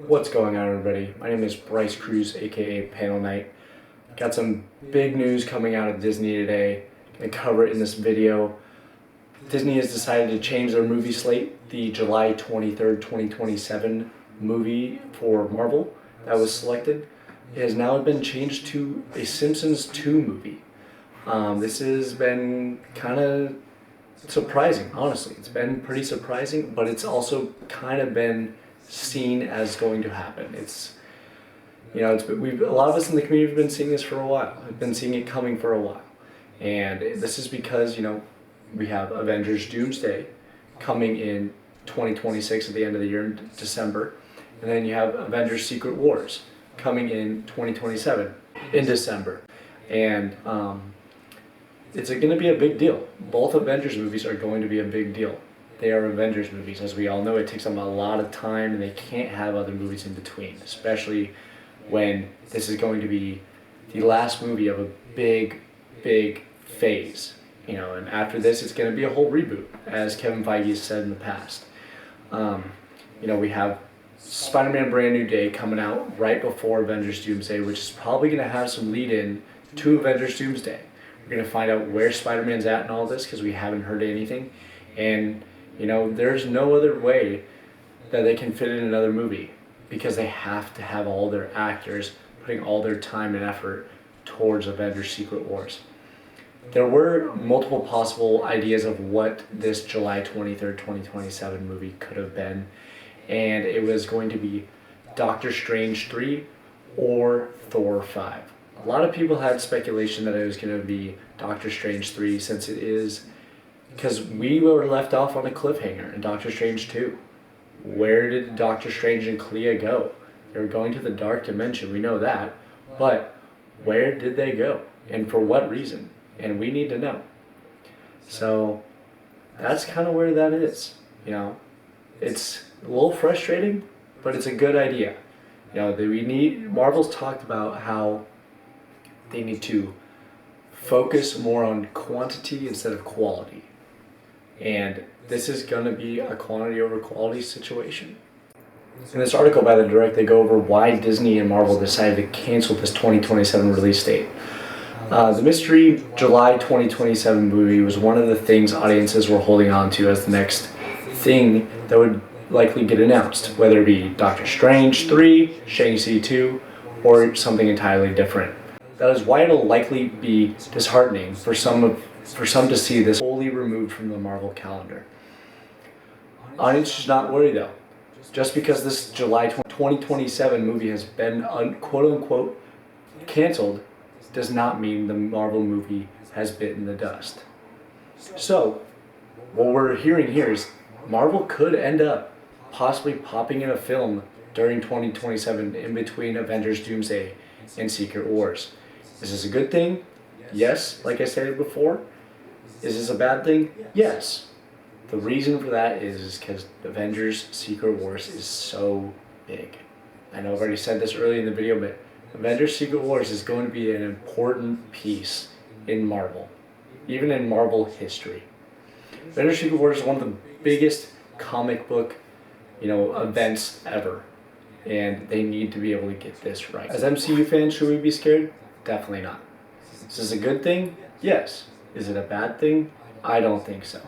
What's going on, everybody? My name is Bryce Cruz, aka Panel Knight. Got some big news coming out of Disney today. Gonna cover it in this video. Disney has decided to change their movie slate. The July 23rd, 2027 movie for Marvel that was selected has now been changed to a Simpsons 2 movie. This has been kind of surprising, honestly. It's been pretty surprising, but it's also kind of been seen as going to happen. A lot of us in the community have been seeing this for a while. Have been seeing it coming for a while, and this is because we have Avengers: Doomsday coming in 2026 at the end of the year in December, and then you have Avengers: Secret Wars coming in 2027 in December, and it's going to be a big deal. Both Avengers movies are going to be a big deal. They are Avengers movies. As we all know, it takes them a lot of time, and they can't have other movies in between, especially when this is going to be the last movie of a big phase. And after this, it's going to be a whole reboot, as Kevin Feige has said in the past. We have Spider-Man Brand New Day coming out right before Avengers Doomsday, which is probably going to have some lead-in to Avengers Doomsday. We're going to find out where Spider-Man's at in all this, because we haven't heard anything. And there's no other way that they can fit in another movie, because they have to have all their actors putting all their time and effort towards Avengers: Secret Wars. There were multiple possible ideas of what this July 23rd, 2027 movie could have been, and it was going to be Doctor Strange 3 or Thor 5. A lot of people had speculation that it was going to be Doctor Strange 3, since it is, because we were left off on a cliffhanger in Doctor Strange 2. Where did Doctor Strange and Clea go? They were going to the Dark Dimension, we know that, but where did they go? And for what reason? And we need to know. So that's kind of where that is. It's a little frustrating, but it's a good idea. Marvel's talked about how they need to focus more on quantity instead of quality. And this is going to be a quantity over quality situation. In this article by The Direct, they go over why Disney and Marvel decided to cancel this 2027 release date. The mystery July 2027 movie was one of the things audiences were holding on to as the next thing that would likely get announced, whether it be Doctor Strange 3, Shang-Chi 2, or something entirely different. That is why it'll likely be disheartening for some to see this wholly removed from the Marvel calendar. Audience should not worry though. Just because this July 2027 movie has been quote-unquote canceled does not mean the Marvel movie has bitten the dust. So, what we're hearing here is Marvel could end up possibly popping in a film during 2027 in between Avengers Doomsday and Secret Wars. Is this a good thing? Yes, like I said before. Is this a bad thing? Yes. The reason for that is because Avengers Secret Wars is so big. I know I've already said this early in the video, but Avengers Secret Wars is going to be an important piece in Marvel, even in Marvel history. Avengers Secret Wars is one of the biggest comic book, events ever, and they need to be able to get this right. As MCU fans, should we be scared? Definitely not. Is this a good thing? Yes. Is it a bad thing? I don't think so.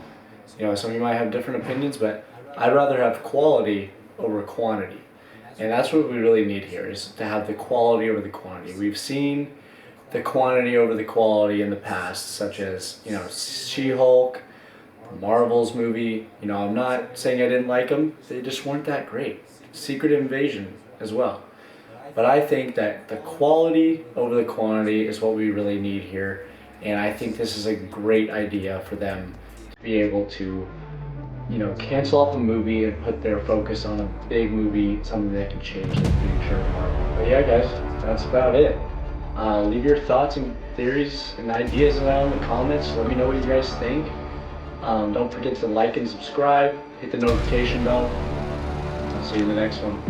Some of you might have different opinions, but I'd rather have quality over quantity. And that's what we really need here, is to have the quality over the quantity. We've seen the quantity over the quality in the past, such as, She-Hulk, Marvel's movie. I'm not saying I didn't like them. They just weren't that great. Secret Invasion as well. But I think that the quality over the quantity is what we really need here. And I think this is a great idea for them to be able to, cancel off a movie and put their focus on a big movie, something that can change the future of Marvel. But yeah, guys, that's about it. Leave your thoughts and theories and ideas down in the comments. Let me know what you guys think. Don't forget to like and subscribe. Hit the notification bell. I'll see you in the next one.